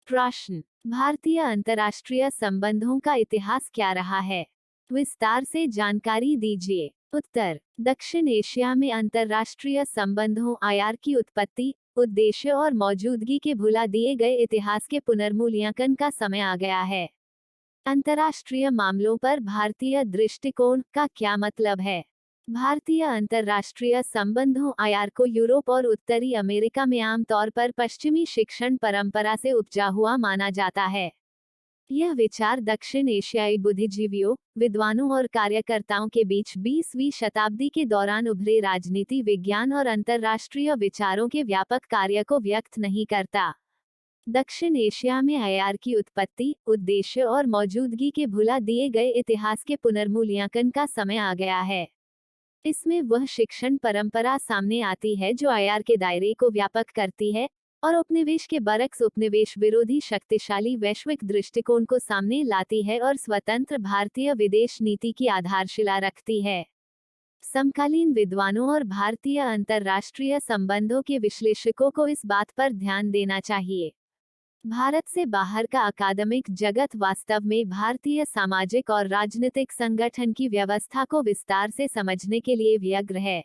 प्रश्न। भारतीय अंतर्राष्ट्रीय संबंधों का इतिहास क्या रहा है? विस्तार से जानकारी दीजिए। उत्तर। दक्षिण एशिया में अंतर्राष्ट्रीय संबंधों आईआर की उत्पत्ति, उद्देश्य और मौजूदगी के भुला दिए गए इतिहास के पुनर्मूल्यांकन का समय आ गया है। अंतर्राष्ट्रीय मामलों पर भारतीय दृष्टिकोण का क्या मतलब है? भारतीय अंतर्राष्ट्रीय संबंधों आईआर को यूरोप और उत्तरी अमेरिका में आमतौर पर पश्चिमी शिक्षण परंपरा से उपजा हुआ माना जाता है। यह विचार दक्षिण एशियाई बुद्धिजीवियों, विद्वानों और कार्यकर्ताओं के बीच 20वीं शताब्दी के दौरान उभरे राजनीति विज्ञान और अंतर्राष्ट्रीय विचारों के व्यापक कार्य को व्यक्त नहीं करता। दक्षिण एशिया में आईआर की उत्पत्ति, उद्देश्य और मौजूदगी के भुला दिए गए इतिहास के पुनर्मूल्यांकन का समय आ गया है। इसमें वह शिक्षण परंपरा सामने आती है जो आईआर के दायरे को व्यापक करती है और उपनिवेश के बरक्स उपनिवेश विरोधी शक्तिशाली वैश्विक दृष्टिकोण को सामने लाती है और स्वतंत्र भारतीय विदेश नीति की आधारशिला रखती है। समकालीन विद्वानों और भारतीय अंतर्राष्ट्रीय संबंधों के विश्लेषकों को इस बात पर ध्यान देना चाहिए। भारत से बाहर का अकादमिक जगत वास्तव में भारतीय सामाजिक और राजनीतिक संगठन की व्यवस्था को विस्तार से समझने के लिए व्यग्र है।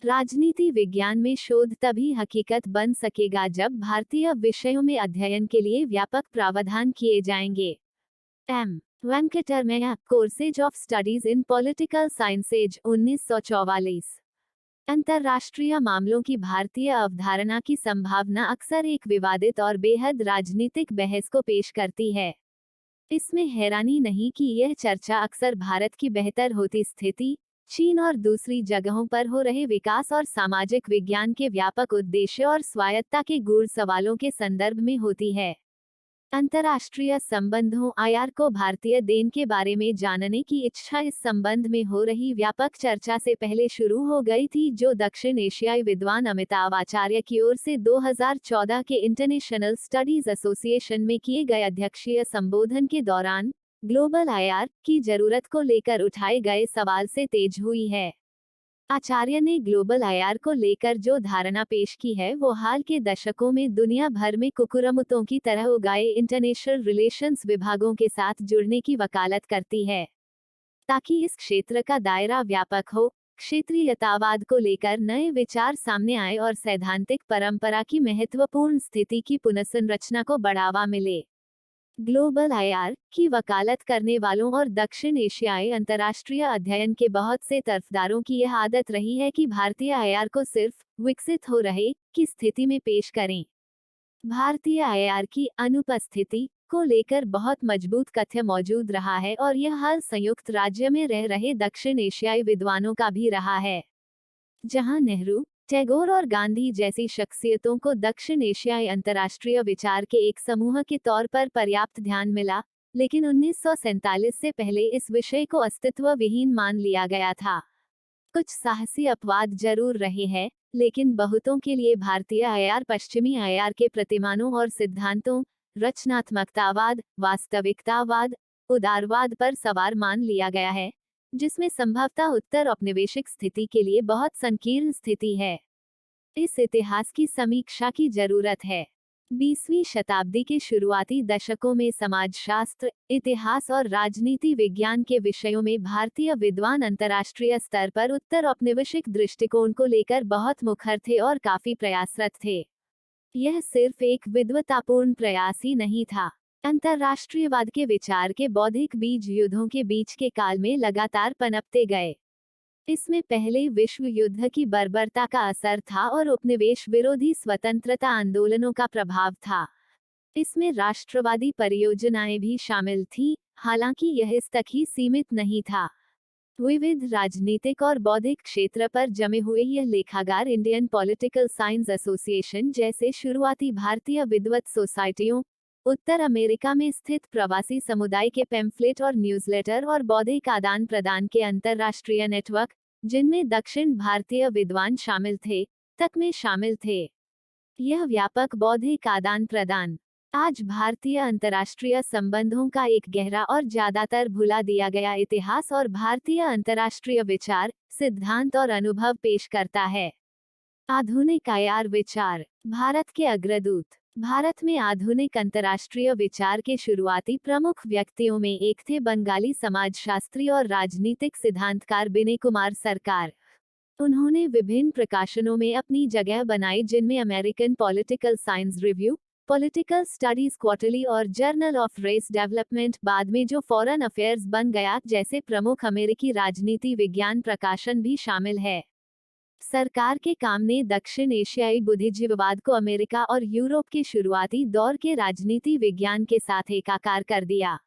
राजनीति विज्ञान में शोध तभी हकीकत बन सकेगा जब भारतीय विषयों में अध्ययन के लिए व्यापक प्रावधान किए जाएंगे। M. Venkataramaiah, courses of studies in political sciences, 1944। अंतर्राष्ट्रीय मामलों की भारतीय अवधारणा की संभावना अक्सर एक विवादित और बेहद राजनीतिक बहस को पेश करती है। इसमें हैरानी नहीं कि यह चर्चा अक्सर भारत की बेहतर होती स्थिति, चीन और दूसरी जगहों पर हो रहे विकास और सामाजिक विज्ञान के व्यापक उद्देश्य और स्वायत्ता के गूढ़ सवालों के संदर्भ में होती है। अंतर्राष्ट्रीय संबंधों आईआर को भारतीय देन के बारे में जानने की इच्छा इस संबंध में हो रही व्यापक चर्चा से पहले शुरू हो गई थी, जो दक्षिण एशियाई विद्वान अमिताभ आचार्य की ओर से 2014 के इंटरनेशनल स्टडीज एसोसिएशन में किए गए अध्यक्षीय संबोधन के दौरान ग्लोबल आईआर की जरूरत को लेकर उठाए गए सवाल से तेज हुई है। आचार्य ने ग्लोबल आईआर को लेकर जो धारणा पेश की है वो हाल के दशकों में दुनिया भर में कुकुरमुत्तों की तरह उगाए इंटरनेशनल रिलेशंस विभागों के साथ जुड़ने की वकालत करती है। ताकि इस क्षेत्र का दायरा व्यापक हो, क्षेत्रीयतावाद को लेकर नए विचार सामने आए और सैद्धांतिक परंपरा की महत्वपूर्ण स्थिति की पुनर्संरचना को बढ़ावा मिले। ग्लोबल आईआर की वकालत करने वालों और दक्षिण एशियाई अंतर्राष्ट्रीय अध्ययन के बहुत से तरफदारों की यह आदत रही है कि भारतीय आईआर को सिर्फ विकसित हो रहे की स्थिति में पेश करें। भारतीय आईआर की अनुपस्थिति को लेकर बहुत मजबूत कथ्य मौजूद रहा है और यह हाल संयुक्त राज्य में रह रहे दक्षिण एशियाई विद्वानों का भी रहा है। जहां नेहरू, टैगोर और गांधी जैसी शख्सियतों को दक्षिण एशियाई अंतर्राष्ट्रीय विचार के एक समूह के तौर पर पर्याप्त ध्यान मिला, लेकिन 1947 से पहले इस विषय को अस्तित्व विहीन मान लिया गया था। कुछ साहसी अपवाद जरूर रहे हैं, लेकिन बहुतों के लिए भारतीय आईआर पश्चिमी आईआर के प्रतिमानों और सिद्धांतों, रचनात्मकतावाद, वास्तविकतावाद, उदारवाद पर सवार मान लिया गया है, जिसमें संभवतः उत्तर औपनिवेशिक स्थिति के लिए बहुत संकीर्ण स्थिति है। इस इतिहास की समीक्षा की जरूरत है। 20वीं शताब्दी के शुरुआती दशकों में समाजशास्त्र, इतिहास और राजनीति विज्ञान के विषयों में भारतीय विद्वान अंतर्राष्ट्रीय स्तर पर उत्तर औपनिवेशिक दृष्टिकोण को लेकर बहुत मुखर थे और काफी प्रयासरत थे। यह सिर्फ एक विद्वतापूर्ण प्रयास ही नहीं था। अंतर्राष्ट्रीयवाद के विचार के बौद्धिक बीज युद्धों के बीच के काल में लगातार पनपते गए। इसमें पहले विश्व युद्ध की बर्बरता का असर था और उपनिवेश विरोधी स्वतंत्रता आंदोलनों का प्रभाव था। इसमें राष्ट्रवादी परियोजनाएं भी शामिल थीं, हालांकि यह इस तक ही सीमित नहीं था। विविध राजनीतिक और बौद्धिक क्षेत्र पर जमे हुए यह लेखागार इंडियन पॉलिटिकल साइंस एसोसिएशन जैसे शुरुआती भारतीय विद्वत सोसाइटियों, उत्तर अमेरिका में स्थित प्रवासी समुदाय के पैम्फलेट और न्यूज़लेटर और बौद्धिक आदान प्रदान के अंतर्राष्ट्रीय नेटवर्क, जिनमें दक्षिण भारतीय विद्वान शामिल थे, तक में शामिल थे। यह व्यापक बौद्धिक आदान प्रदान आज भारतीय अंतर्राष्ट्रीय संबंधों का एक गहरा और ज्यादातर भुला दिया गया इतिहास और भारतीय अंतर्राष्ट्रीय विचार, सिद्धांत और अनुभव पेश करता है। आधुनिक आईआर विचार। भारत के अग्रदूत। भारत में आधुनिक अंतर्राष्ट्रीय विचार के शुरुआती प्रमुख व्यक्तियों में एक थे बंगाली समाजशास्त्री और राजनीतिक सिद्धांतकार विनय कुमार सरकार। उन्होंने विभिन्न प्रकाशनों में अपनी जगह बनाई, जिनमें American political science review, political studies quarterly और जर्नल ऑफ रेस डेवलपमेंट, बाद में जो फॉरेन अफेयर्स बन गया, जैसे प्रमुख अमेरिकी राजनीति विज्ञान प्रकाशन भी शामिल है। सरकार के काम ने दक्षिण एशियाई बुद्धिजीववाद को अमेरिका और यूरोप के शुरुआती दौर के राजनीति विज्ञान के साथ एकाकार कर दिया।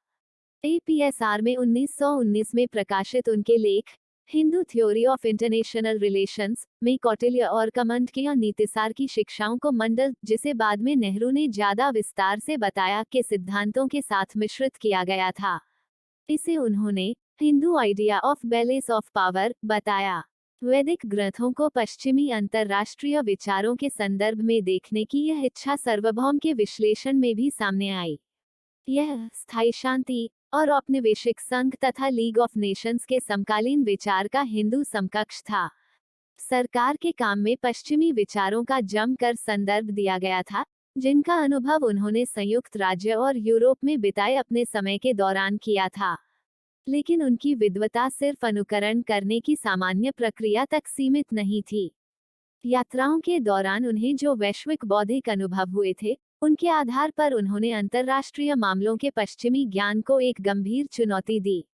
एपीएसआर में 1919 में प्रकाशित उनके लेख Hindu theory of international relations में कौटिल्य और कमंडकीय नीतिसार की शिक्षाओं को मंडल, जिसे बाद में नेहरू ने ज्यादा विस्तार से बताया, के सिद्धांतों के साथ मिश्रित किया गया था। इसे उन्होंने Hindu idea of balance of power बताया। वैदिक ग्रंथों को पश्चिमी अंतर्राष्ट्रीय विचारों के संदर्भ में देखने की यह इच्छा सार्वभौम के विश्लेषण में भी सामने आई। यह स्थायी शांति और औपनिवेशिक संघ तथा लीग ऑफ नेशंस के समकालीन विचार का हिंदू समकक्ष था। सरकार के काम में पश्चिमी विचारों का जमकर संदर्भ दिया गया था, जिनका अनुभव उन्होंने संयुक्त राज्य और यूरोप में बिताए अपने समय के दौरान किया था। लेकिन उनकी विद्वता सिर्फ अनुकरण करने की सामान्य प्रक्रिया तक सीमित नहीं थी। यात्राओं के दौरान उन्हें जो वैश्विक बौद्धिक अनुभव हुए थे, उनके आधार पर उन्होंने अंतर्राष्ट्रीय मामलों के पश्चिमी ज्ञान को एक गंभीर चुनौती दी।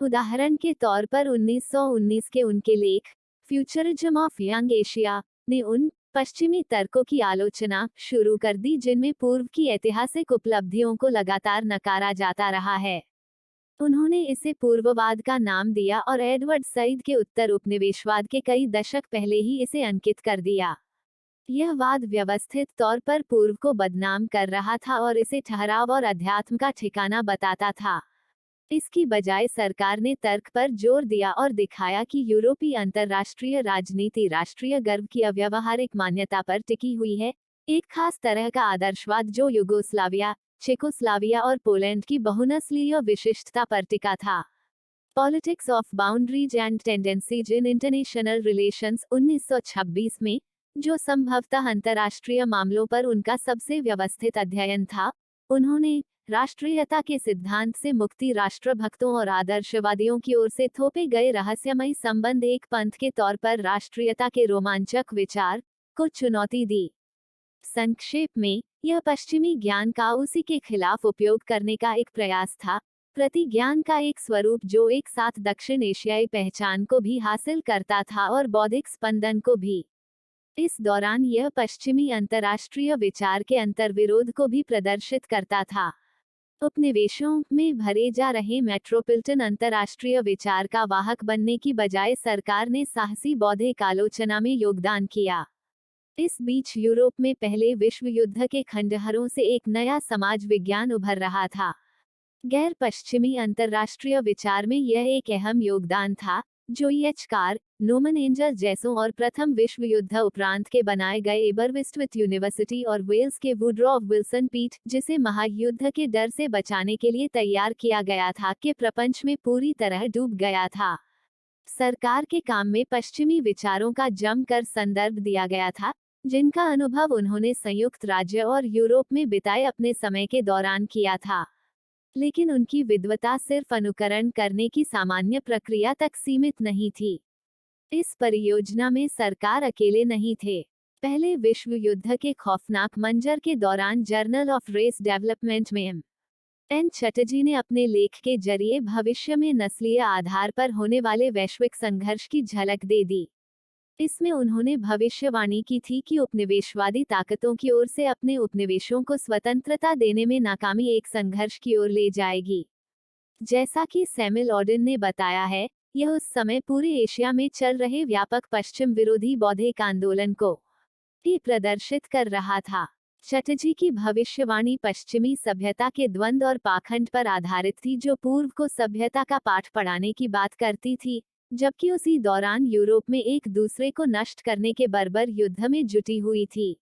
उदाहरण के तौर पर 1919 के उनके लेख फ्यूचरिज्म ऑफ यंग एशिया ने उन पश्चिमी तर्कों की आलोचना शुरू कर दी, जिनमें पूर्व की ऐतिहासिक उपलब्धियों को लगातार नकारा जाता रहा है। उन्होंने इसे पूर्ववाद का नाम दिया और एडवर्ड सईद के उत्तर उपनिवेशवाद के कई दशक पहले ही इसे अंकित कर दिया। यह वाद व्यवस्थित तौर पर पूर्व को बदनाम कर रहा था और इसे ठहराव और अध्यात्म का ठिकाना बताता था। इसकी बजाय सरकार ने तर्क पर जोर दिया और दिखाया कि यूरोपीय अंतर्राष्ट्रीय राजनीति राष्ट्रीय गर्व की अव्यावहारिक मान्यता पर टिकी हुई है, एक खास तरह का आदर्शवाद जो युगोस्लाविया, चेकोस्लाविया और पोलैंड की बहुनस्लीय विशिष्टता पर टिका था। Politics of boundaries and tendencies in international relations 1926 में, जो संभवतः अंतर्राष्ट्रीय मामलों पर उनका सबसे व्यवस्थित अध्ययन था, उन्होंने राष्ट्रीयता के सिद्धांत से मुक्ति राष्ट्रभक्तों और आदर्शवादियों की ओर से थोपे गए रहस्यमयी संबंध एक पंथ के तौर पर राष्ट्रीयता के रोमांचक विचार को चुनौती दी। संक्षेप में, यह पश्चिमी ज्ञान का उसी के खिलाफ उपयोग करने का एक प्रयास था, प्रतिज्ञान का एक स्वरूप जो एक साथ दक्षिण एशियाई पहचान को भी हासिल करता था और बौद्धिक स्पंदन को भी। इस दौरान यह पश्चिमी अंतर्राष्ट्रीय विचार के अंतर्विरोध को भी प्रदर्शित करता था। उपनिवेशों में भरे जा रहे मेट्रोपॉलिटन अंतर्राष्ट्रीय विचार का वाहक बनने की बजाय सरकार ने साहसी बौद्धिक आलोचना में योगदान किया। इस बीच यूरोप में पहले विश्व युद्ध के खंडहरों से एक नया समाज विज्ञान उभर रहा था। गैर पश्चिमी अंतर्राष्ट्रीय विचार में यह एक अहम योगदान था, जो एच कार, नोमन एंजल जैसों और प्रथम विश्व युद्ध उपरांत के बनाए गए एबरविस्टविथ यूनिवर्सिटी और वेल्स के वुडरॉ विल्सन पीठ, जिसे महायुद्ध के डर से बचाने के लिए तैयार किया गया था, के प्रपंच में पूरी तरह डूब गया था। सरकार के काम में पश्चिमी विचारों का जमकर संदर्भ दिया गया था, जिनका अनुभव उन्होंने संयुक्त राज्य और यूरोप में बिताए अपने समय के दौरान किया था। लेकिन उनकी विद्वता सिर्फ अनुकरण करने की सामान्य प्रक्रिया तक सीमित नहीं थी। इस परियोजना में सरकार अकेले नहीं थे। पहले विश्व युद्ध के खौफनाक मंजर के दौरान जर्नल ऑफ रेस डेवलपमेंट में एन चटर्जी ने अपने लेख के जरिए भविष्य में नस्लीय आधार पर होने वाले वैश्विक संघर्ष की झलक दे दी। इसमें उन्होंने भविष्यवाणी की थी कि उपनिवेशवादी ताकतों की ओर से अपने उपनिवेशों को स्वतंत्रता देने में नाकामी एक संघर्ष की ओर ले जाएगी। जैसा कि सैमुअल ऑडेन ने बताया है, यह उस समय पूरे एशिया में चल रहे व्यापक पश्चिम विरोधी बौद्धिक आंदोलन को भी प्रदर्शित कर रहा था। चटर्जी की भविष्यवाणी पश्चिमी सभ्यता के द्वंद्व और पाखंड पर आधारित थी, जो पूर्व को सभ्यता का पाठ पढ़ाने की बात करती थी, जबकि उसी दौरान यूरोप में एक दूसरे को नष्ट करने के बर्बर युद्ध में जुटी हुई थी।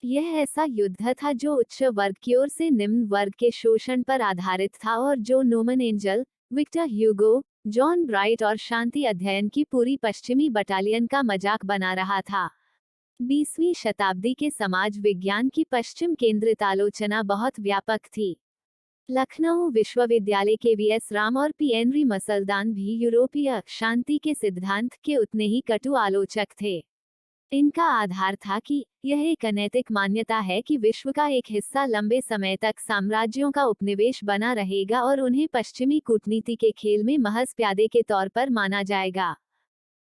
यह ऐसा युद्ध था जो उच्च वर्ग की ओर से निम्न वर्ग के शोषण पर आधारित था और जो नोमन Angell, Victor Hugo, John Bright और शांति अध्ययन की पूरी पश्चिमी बटालियन का मजाक बना रहा था। 20वीं शताब्दी के समाज विज्ञान की पश्चिम केंद्रित आलोचना बहुत व्यापक थी। लखनऊ विश्वविद्यालय के वीएस राम और पी एनरी मसलदान भी यूरोपीय शांति के सिद्धांत के उतने ही कटु आलोचक थे। इनका आधार था कि यह एक अनैतिक मान्यता है कि विश्व का एक हिस्सा लंबे समय तक साम्राज्यों का उपनिवेश बना रहेगा और उन्हें पश्चिमी कूटनीति के खेल में महज प्यादे के तौर पर माना जाएगा।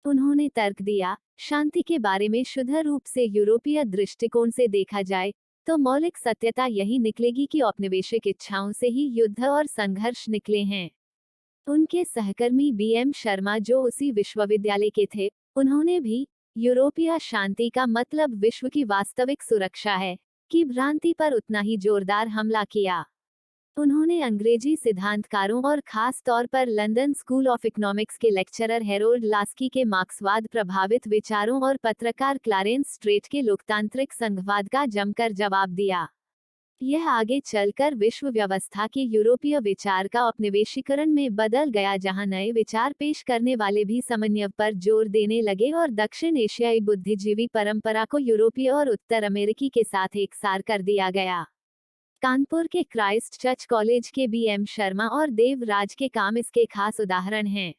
उन्होंने तर्क दिया, शांति के बारे में शुद्ध रूप से यूरोपीय दृष्टिकोण से देखा जाए तो मौलिक सत्यता यही निकलेगी कि औपनिवेशिक इच्छाओं से ही युद्ध और संघर्ष निकले हैं। उनके सहकर्मी बीएम शर्मा जो उसी विश्वविद्यालय के थे, उन्होंने भी यूरोपीय शांति का मतलब विश्व की वास्तविक सुरक्षा है की भ्रांति पर उतना ही जोरदार हमला किया। उन्होंने अंग्रेजी सिद्धांतकारों और खास तौर पर लंदन स्कूल ऑफ इकोनॉमिक्स के लेक्चरर हेरोल्ड लास्की के मार्क्सवाद प्रभावित विचारों और पत्रकार क्लारेंस स्ट्रेट के लोकतांत्रिक संघवाद का जमकर जवाब दिया। यह आगे चलकर विश्व व्यवस्था के यूरोपीय विचार का औपनिवेशीकरण में बदल गया, जहां नए विचार पेश करने वाले भी समन्वय पर जोर देने लगे और दक्षिण एशियाई बुद्धिजीवी परंपरा को यूरोपीय और उत्तर अमेरिकी के साथ एकसार कर दिया गया। कानपुर के क्राइस्ट चर्च कॉलेज के बीएम शर्मा और देव राज के काम इसके खास उदाहरण हैं।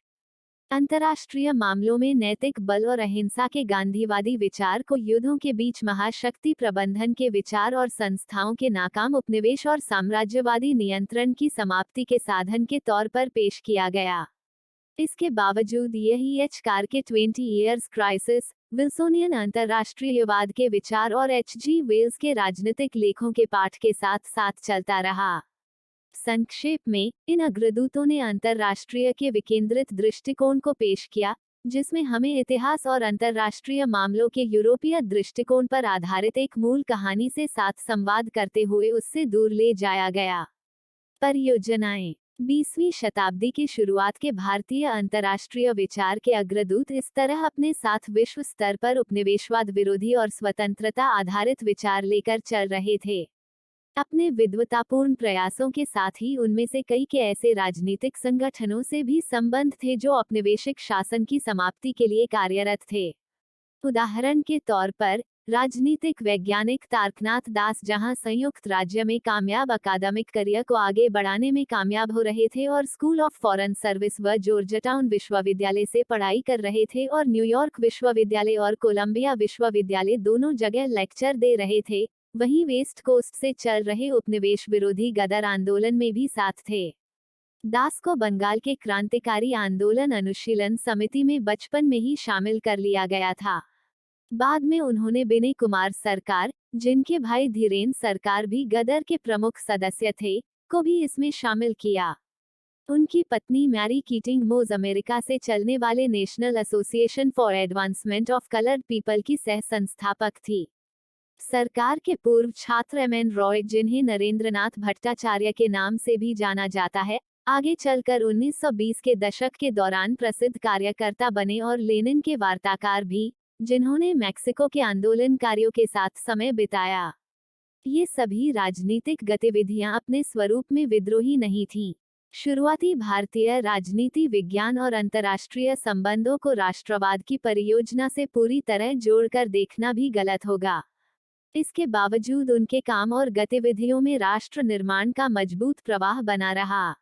अंतर्राष्ट्रीय मामलों में नैतिक बल और अहिंसा के गांधीवादी विचार को युद्धों के बीच महाशक्ति प्रबंधन के विचार और संस्थाओं के नाकाम उपनिवेश और साम्राज्यवादी नियंत्रण की समाप्ति के साधन के तौर पर पेश किया गया। इसके बावजूद यही एच कार के 20 ईयर्स क्राइसिस, विल्सोनियन अंतर्राष्ट्रीयवाद के विचार और एच.जी. वेल्स के राजनीतिक लेखों के पाठ के साथ साथ चलता रहा। संक्षेप में, इन अग्रदूतों ने अंतर्राष्ट्रीय के विकेंद्रित दृष्टिकोण को पेश किया, जिसमें हमें इतिहास और अंतर्राष्ट्रीय मामलों के यूरोपीय दृष्टिकोण पर आधारित एक मूल कहानी से साथ संवाद करते हुए उससे दूर ले जाया गया। परियोजनाएं। 20वीं शताब्दी की शुरुआत के भारतीय अंतर्राष्ट्रीय विचार के अग्रदूत इस तरह अपने साथ विश्व स्तर पर उपनिवेशवाद विरोधी और स्वतंत्रता आधारित विचार लेकर चल रहे थे। अपने विद्वतापूर्ण प्रयासों के साथ ही उनमें से कई के ऐसे राजनीतिक संगठनों से भी संबंध थे जो औपनिवेशिक शासन की समाप्ति के लिए कार्यरत थे। उदाहरण के तौर पर, राजनीतिक वैज्ञानिक तारकनाथ दास जहां संयुक्त राज्य में कामयाब अकादमिक करियर को आगे बढ़ाने में कामयाब हो रहे थे और स्कूल ऑफ फॉरेन सर्विस व जॉर्जटाउन विश्वविद्यालय से पढ़ाई कर रहे थे और न्यूयॉर्क विश्वविद्यालय और कोलंबिया विश्वविद्यालय दोनों जगह लेक्चर दे रहे थे, वहीं वेस्ट कोस्ट से चल रहे उपनिवेश विरोधी गदर आंदोलन में भी साथ थे। दास को बंगाल के क्रांतिकारी आंदोलन अनुशीलन समिति में बचपन में ही शामिल कर लिया गया था। बाद में उन्होंने विनय कुमार सरकार, जिनके भाई धीरेन्द्र सरकार भी गदर के प्रमुख सदस्य थे, को भी इसमें शामिल किया। उनकी पत्नी मैरी कीटिंग मोज अमेरिका से चलने वाले national association for advancement of coloured people की सह संस्थापक थी। सरकार के पूर्व छात्र एम.एन. रॉय, जिन्हें नरेंद्रनाथ भट्टाचार्य के नाम से भी जाना जाता है, आगे चलकर 1920 के दशक के दौरान प्रसिद्ध कार्यकर्ता बने और लेनिन के वार्ताकार भी, जिन्होंने मैक्सिको के आंदोलनकारियों के साथ समय बिताया। ये सभी राजनीतिक गतिविधियां अपने स्वरूप में विद्रोही नहीं थीं। शुरुआती भारतीय राजनीति विज्ञान और अंतर्राष्ट्रीय संबंधों को राष्ट्रवाद की परियोजना से पूरी तरह जोड़कर देखना भी गलत होगा। इसके बावजूद उनके काम और गतिविधियों में राष्ट्र निर्माण का मजबूत प्रवाह बना रहा।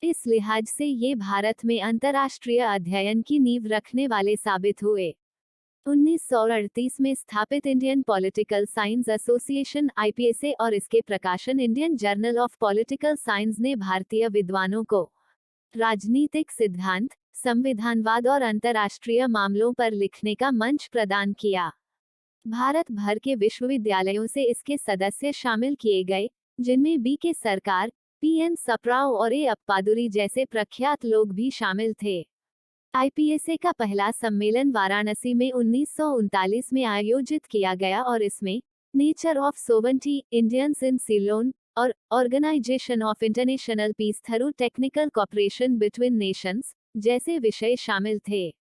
इस लिहाज से ये भारत में अंतर्राष्ट्रीय अध्ययन की नींव रखने वाले साबित हुए। 1938 में स्थापित इंडियन पॉलिटिकल साइंस एसोसिएशन (आईपीएसए) और इसके प्रकाशन Indian journal of political science ने भारतीय विद्वानों को राजनीतिक सिद्धांत, संविधानवाद और अंतर्राष्ट्रीय मामलों पर लिखने का मंच प्रदान किया। भारत भर के विश्वविद्यालयों से इसके सदस्य शामिल किए गए, जिनमें बी.के. सरकार, पी.एन. सप्राओ और ए. अप्पादुरी जैसे प्रख्यात लोग भी शामिल थे। आईपीएसए का पहला सम्मेलन वाराणसी में 1939 में आयोजित किया गया और इसमें nature of sovereignty, Indians in Ceylon और organisation of international peace through technical cooperation between nations जैसे विषय शामिल थे।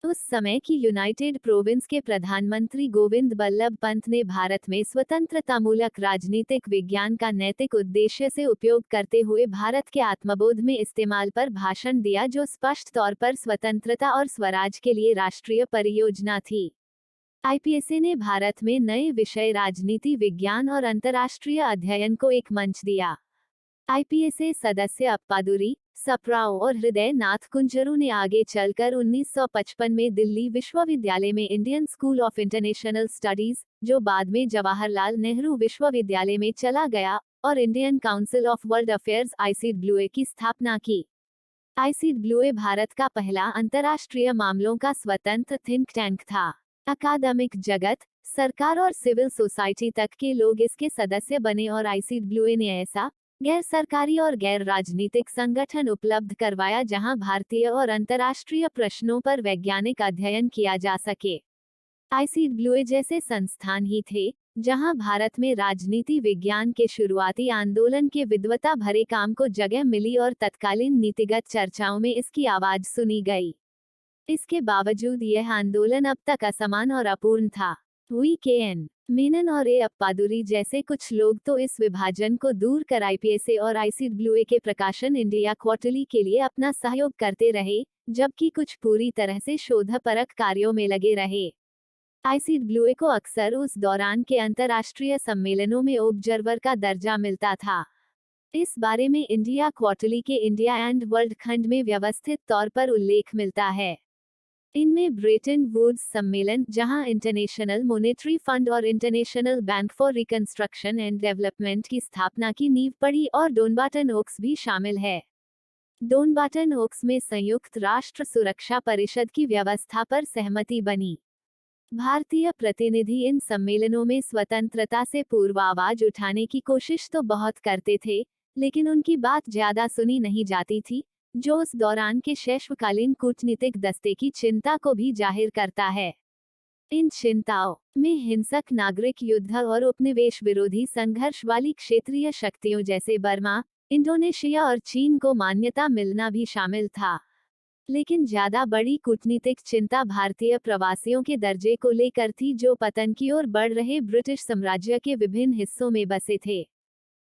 उस समय की यूनाइटेड प्रोविंस के प्रधानमंत्री गोविंद बल्लभ पंत ने भारत में स्वतंत्रतामूलक राजनीतिक विज्ञान का नैतिक उद्देश्य से उपयोग करते हुए भारत के आत्मबोध में इस्तेमाल पर भाषण दिया, जो स्पष्ट तौर पर स्वतंत्रता और स्वराज के लिए राष्ट्रीय परियोजना थी। आईपीएसए ने भारत में नए विषय राजनीति विज्ञान और अंतर्राष्ट्रीय अध्ययन को एक मंच दिया। आईपीएसए सदस्य अप्पादुरी, सप्राओ और हृदय नाथ कुंजरू ने आगे चलकर 1955 में दिल्ली विश्वविद्यालय में Indian school of international studies, जो बाद में जवाहरलाल नेहरू विश्वविद्यालय में चला गया, और Indian council of world affairs ICWA की स्थापना की। आईसीडब्ल्यूए भारत का पहला अंतर्राष्ट्रीय मामलों का स्वतंत्र थिंक टैंक था। अकादमिक जगत, सरकार और सिविल सोसाइटी तक के लोग इसके सदस्य बने और आईसीडब्ल्यूए ने ऐसा गैर सरकारी और गैर राजनीतिक संगठन उपलब्ध करवाया जहां भारतीय और अंतर्राष्ट्रीय प्रश्नों पर वैज्ञानिक अध्ययन किया जा सके। आईसीडब्ल्यूए जैसे संस्थान ही थे जहां भारत में राजनीति विज्ञान के शुरुआती आंदोलन के विद्वता भरे काम को जगह मिली और तत्कालीन नीतिगत चर्चाओं में इसकी आवाज सुनी गई। इसके बावजूद यह आंदोलन अब तक असमान और अपूर्ण था। वी.के.एन. मेनन और ए. अप्पादुरी जैसे कुछ लोग तो इस विभाजन को दूर कर आईपीएसए और आईसीडब्ल्यूए के प्रकाशन इंडिया क्वार्टरली के लिए अपना सहयोग करते रहे, जबकि कुछ पूरी तरह से शोधपरक कार्यों में लगे रहे। आईसीडब्ल्यूए को अक्सर उस दौरान के अंतर्राष्ट्रीय सम्मेलनों में ऑब्जर्वर का दर्जा मिलता था। इस बारे में इंडिया क्वार्टरली के इंडिया एंड वर्ल्ड खंड में व्यवस्थित तौर पर उल्लेख मिलता है। इनमें ब्रेटन वुड्स सम्मेलन, जहां इंटरनेशनल मॉनेटरी फंड और international bank for reconstruction and development की स्थापना की नींव पड़ी, और डोनबाटन ओक्स भी शामिल है। डोनबाटन ओक्स में संयुक्त राष्ट्र सुरक्षा परिषद की व्यवस्था पर सहमति बनी। भारतीय प्रतिनिधि इन सम्मेलनों में स्वतंत्रता से पूर्व आवाज उठाने की कोशिश तो बहुत करते थे, लेकिन उनकी बात ज्यादा सुनी नहीं जाती थी, जो उस दौरान के शैशवकालीन कूटनीतिक दस्ते की चिंता को भी जाहिर करता है। इन चिंताओं में हिंसक नागरिक युद्ध और उपनिवेश विरोधी संघर्ष वाली क्षेत्रीय शक्तियों जैसे बर्मा, इंडोनेशिया और चीन को मान्यता मिलना भी शामिल था। लेकिन ज्यादा बड़ी कूटनीतिक चिंता भारतीय प्रवासियों के दर्जे को लेकर थी, जो पतन की ओर बढ़ रहे ब्रिटिश साम्राज्य के विभिन्न हिस्सों में बसे थे।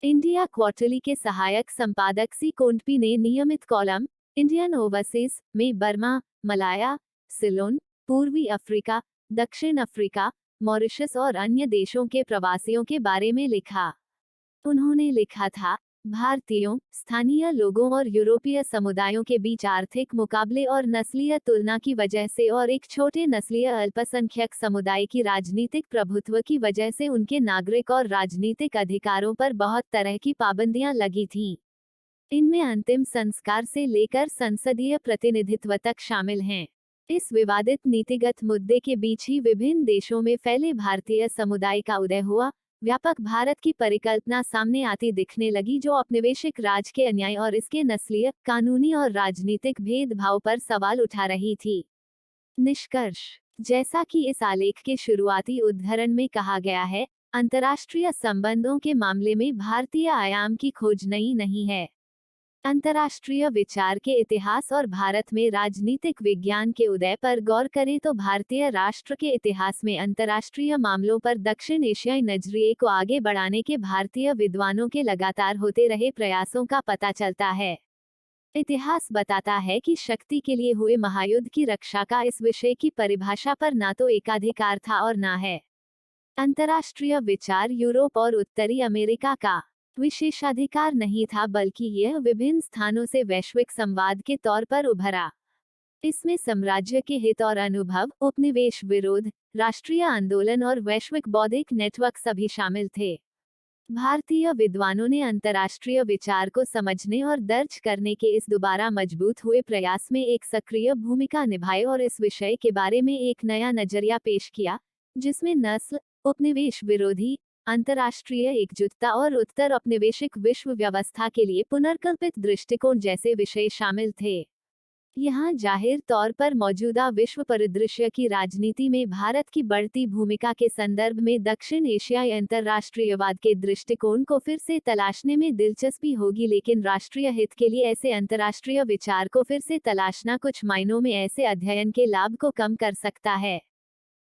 इंडिया क्वार्टरली के सहायक संपादक सी कोंडपी ने नियमित कॉलम इंडियन ओवरसीज में बर्मा, मलाया, सिलोन, पूर्वी अफ्रीका, दक्षिण अफ्रीका, मॉरिशस और अन्य देशों के प्रवासियों के बारे में लिखा। उन्होंने लिखा था, भारतीयों, स्थानीय लोगों और यूरोपीय समुदायों के बीच आर्थिक मुकाबले और नस्लीय तुलना की वजह से और एक छोटे नस्लीय अल्पसंख्यक समुदाय की राजनीतिक प्रभुत्व की वजह से उनके नागरिक और राजनीतिक अधिकारों पर बहुत तरह की पाबंदियां लगी थीं। इनमें अंतिम संस्कार से लेकर संसदीय प्रतिनिधित्व तक शामिल हैं। इस विवादित नीतिगत मुद्दे के बीच ही विभिन्न देशों में फैले भारतीय समुदाय का उदय हुआ। व्यापक भारत की परिकल्पना सामने आती दिखने लगी, जो औपनिवेशिक राज के अन्याय और इसके नस्लीय, कानूनी और राजनीतिक भेदभाव पर सवाल उठा रही थी। निष्कर्ष: जैसा कि इस आलेख के शुरुआती उद्धरण में कहा गया है, अंतर्राष्ट्रीय संबंधों के मामले में भारतीय आयाम की खोज नई नहीं है। अंतर्राष्ट्रीय विचार के इतिहास और भारत में राजनीतिक विज्ञान के उदय पर गौर करें तो भारतीय राष्ट्र के इतिहास में अंतर्राष्ट्रीय मामलों पर दक्षिण एशियाई नजरिए को आगे बढ़ाने के भारतीय विद्वानों के लगातार होते रहे प्रयासों का पता चलता है। इतिहास बताता है कि शक्ति के लिए हुए महायुद्ध की रक्षा का इस विषय की परिभाषा पर ना तो एकाधिकार था और ना है। अंतर्राष्ट्रीय विचार यूरोप और उत्तरी अमेरिका का विशेषाधिकार नहीं था, बल्कि यह विभिन्न स्थानों से वैश्विक संवाद के तौर पर उभरा। इसमें साम्राज्य के हित और अनुभव, उपनिवेश विरोध, राष्ट्रीय आंदोलन और वैश्विक बौद्धिक नेटवर्क सभी शामिल थे। भारतीय विद्वानों ने अंतर्राष्ट्रीय विचार को समझने और दर्ज करने के इस दोबारा मजबूत हुए प्रयास में एक सक्रिय भूमिका निभाई और इस विषय के बारे में एक नया नजरिया पेश किया, जिसमें नस्ल, उपनिवेश विरोधी, अंतर्राष्ट्रीय एकजुटता और उत्तर औपनिवेशिक विश्व व्यवस्था के लिए पुनर्कल्पित दृष्टिकोण जैसे विषय शामिल थे। यहाँ जाहिर तौर पर मौजूदा विश्व परिदृश्य की राजनीति में भारत की बढ़ती भूमिका के संदर्भ में दक्षिण एशियाई अंतर्राष्ट्रीयवाद के दृष्टिकोण को फिर से तलाशने में दिलचस्पी होगी, लेकिन राष्ट्रीय हित के लिए ऐसे अंतर्राष्ट्रीय विचार को फिर से तलाशना कुछ मायनों में ऐसे अध्ययन के लाभ को कम कर सकता है।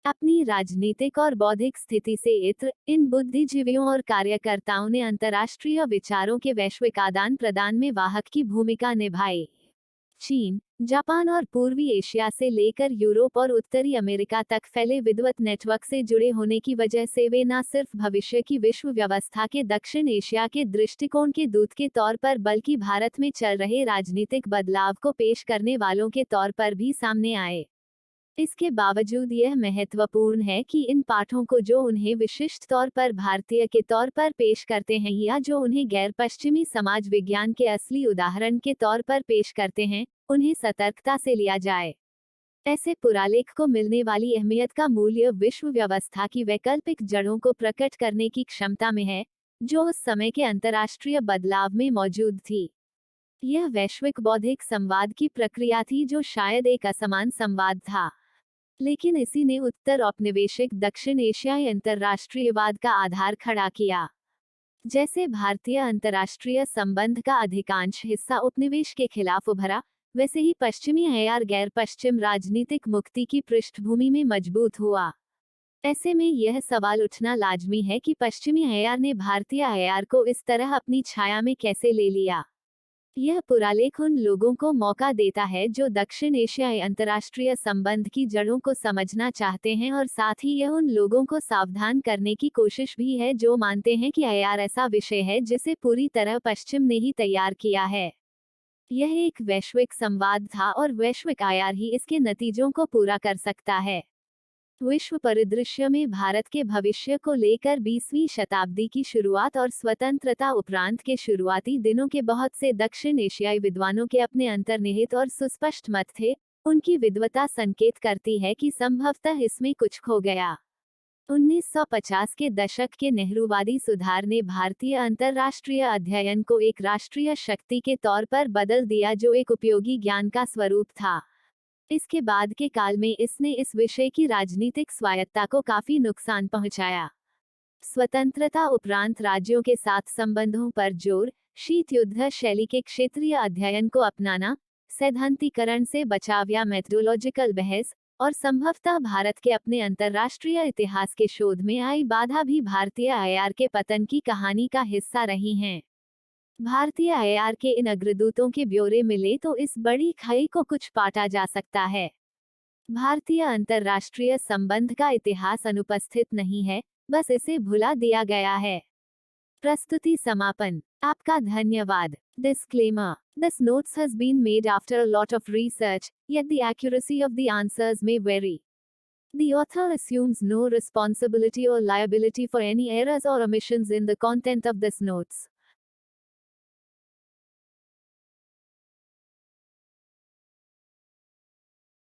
अपनी राजनीतिक और बौद्धिक स्थिति से इत्र, इन बुद्धिजीवियों और कार्यकर्ताओं ने अंतर्राष्ट्रीय विचारों के वैश्विक आदान प्रदान में वाहक की भूमिका निभाई। चीन, जापान और पूर्वी एशिया से लेकर यूरोप और उत्तरी अमेरिका तक फैले विद्वत नेटवर्क से जुड़े होने की वजह से वे न सिर्फ भविष्य की विश्व व्यवस्था के दक्षिण एशिया के दृष्टिकोण के दूत के तौर पर बल्कि भारत में चल रहे राजनीतिक बदलाव को पेश करने वालों के तौर पर भी सामने आए। इसके बावजूद यह महत्वपूर्ण है कि इन पाठों को जो उन्हें विशिष्ट तौर पर भारतीय के तौर पर पेश करते हैं या जो उन्हें गैर पश्चिमी समाज विज्ञान के असली उदाहरण के तौर पर पेश करते हैं, उन्हें सतर्कता से लिया जाए। ऐसे पुरालेख को मिलने वाली अहमियत का मूल्य विश्व व्यवस्था की वैकल्पिक जड़ों को प्रकट करने की क्षमता में है, जो उस समय के अंतर्राष्ट्रीय बदलाव में मौजूद थी। यह वैश्विक बौद्धिक संवाद की प्रक्रिया थी जो शायद एक असमान संवाद था, लेकिन इसी ने उत्तर औपनिवेशिक दक्षिण एशियाई अंतर्राष्ट्रीयवाद का आधार खड़ा किया। जैसे भारतीय अंतर्राष्ट्रीय संबंध का अधिकांश हिस्सा उपनिवेश के खिलाफ उभरा, वैसे ही पश्चिमी अयार गैर पश्चिम राजनीतिक मुक्ति की पृष्ठभूमि में मजबूत हुआ। ऐसे में यह सवाल उठना लाजमी है कि पश्चिमी अयार ने भारतीय अयार को इस तरह अपनी छाया में कैसे ले लिया। यह पुरालेख उन लोगों को मौका देता है जो दक्षिण एशियाई अंतर्राष्ट्रीय संबंध की जड़ों को समझना चाहते हैं, और साथ ही यह उन लोगों को सावधान करने की कोशिश भी है जो मानते हैं कि अयार ऐसा विषय है जिसे पूरी तरह पश्चिम ने ही तैयार किया है। यह एक वैश्विक संवाद था और वैश्विक अयार ही इसके नतीजों को पूरा कर सकता है। विश्व परिदृश्य में भारत के भविष्य को लेकर 20वीं शताब्दी की शुरुआत और स्वतंत्रता उपरांत के शुरुआती दिनों के बहुत से दक्षिण एशियाई विद्वानों के अपने अंतर्निहित और सुस्पष्ट मत थे। उनकी विद्वता संकेत करती है कि संभवतः इसमें कुछ खो गया। 1950 के दशक के नेहरूवादी सुधार ने भारतीय अंतर्राष्ट्रीय अध्ययन को एक राष्ट्रीय शक्ति के तौर पर बदल दिया जो एक उपयोगी ज्ञान का स्वरूप था। इसके बाद के काल में इसने इस विषय की राजनीतिक स्वायत्ता को काफी नुकसान पहुंचाया। स्वतंत्रता उपरांत राज्यों के साथ संबंधों पर जोर, शीत युद्ध शैली के क्षेत्रीय अध्ययन को अपनाना, सैद्धांतिकरण से बचाव या मेथोडोलॉजिकल बहस, और संभवतः भारत के अपने अंतर्राष्ट्रीय इतिहास के शोध में आई बाधा भी भारतीय अयार के पतन की कहानी का हिस्सा रही हैं। भारतीय अयार के इन अग्रदूतों के ब्यौरे मिले तो इस बड़ी खाई को कुछ पाटा जा सकता है। भारतीय अंतर्राष्ट्रीय संबंध का इतिहास अनुपस्थित नहीं है, बस इसे भुला दिया गया है। प्रस्तुति समापन। आपका धन्यवाद। Disclaimer: This notes has been made after a lot of research, yet the accuracy of the answers may vary. The author assumes no responsibility or liability for any errors or omissions in the content of this notes.